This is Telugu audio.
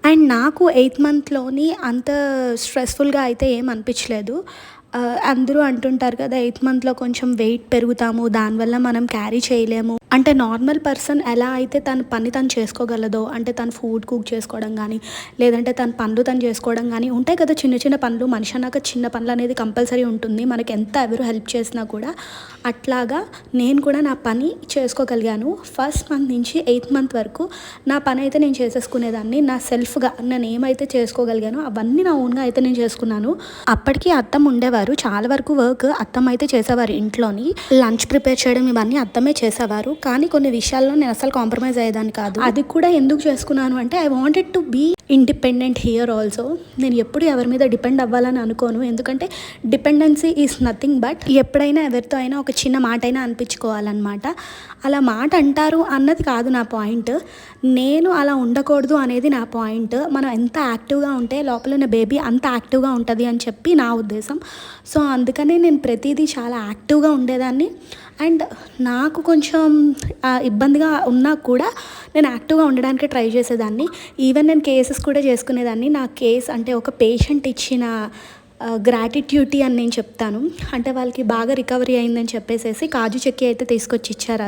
అండ్ నాకు 8th మంత్‌లోని అంత స్ట్రెస్‌ఫుల్‌గా అయితే ఏం అనిపించలేదు. అందరూ అంటుంటారు కదా! 8th మంత్‌లో కొంచెం వెయిట్ పెరుగుతాము. దానివల్ల మనం క్యారీ చేయలేము. అంటే నార్మల్ పర్సన్ ఎలా అయితే తన పని తను చేసుకోగలదో, అంటే తను ఫుడ్ కుక్ చేసుకోవడం గానీ, లేదంటే తన పనులు తను చేసుకోవడం గానీ, ఉంటాయి కదా చిన్న చిన్న పనులు. మనిషి అన్నాక చిన్న పనులనేది కంపల్సరీ ఉంటుంది. మనకి ఎంత ఎవరు హెల్ప్ చేసినా కూడా. అట్లాగా నేను కూడా నా పని చేసుకోగలిగాను. ఫస్ట్ మంత్ నుంచి 8th మంత్ వరకు నా పనైతే నేను చేసేసుకునేదాన్ని. నా సెల్ఫ్‌గా నేనేమైతే చేసుకోగలిగానో అవన్నీ నా ఓన్‌గా అయితే నేను చేసుకున్నాను. అప్పటికి అత్తమ్మ ఉండేవారు. చాలా వరకు వర్క్ అత్తమ్మ అయితే చేసేవారు ఇంట్లోని. లంచ్ ప్రిపేర్ చేయడం ఇవన్నీ అత్తమ్మే చేసేవారు. కానీ కొన్ని విషయాల్లో నేను అసలు కాంప్రమైజ్ అయ్యేదాన్ని కాదు. అది కూడా ఎందుకు చేసుకున్నాను అంటే I wanted to be independent here also. నేను ఎప్పుడు ఎవరి మీద డిపెండ్ అవ్వాలని అనుకోను. ఎందుకంటే డిపెండెన్సీ ఈజ్ నథింగ్ బట్ ఎప్పుడైనా ఎవరితో అయినా ఒక చిన్న మాట అయినా అనిపించుకోవాలన్నమాట. అలా మాట అంటారు అన్నది కాదు నా పాయింట్. నేను అలా ఉండకూడదు అనేది నా పాయింట్. మనం ఎంత యాక్టివ్‌గా ఉంటే లోపల ఉన్న బేబీ అంత యాక్టివ్‌గా ఉంటుంది అని చెప్పి నా ఉద్దేశం. సో అందుకనే నేను ప్రతీదీ చాలా యాక్టివ్‌గా ఉండేదాన్ని. అండ్ నాకు కొంచెం ఇబ్బందిగా ఉన్నా కూడా నేను యాక్టివ్‌గా ఉండడానికి ట్రై చేసేదాన్ని. ఈవెన్ నేను కేసెస్ కూడా చేసుకునేదాన్ని. నా కేస్ అంటే ఒక పేషెంట్ ఇచ్చిన గ్రాటిట్యూటీ అని నేను చెప్తాను. అంటే వాళ్ళకి బాగా రికవరీ అయిందని చెప్పేసేసి కాజు చెక్కీ అయితే తీసుకొచ్చి ఇచ్చారు.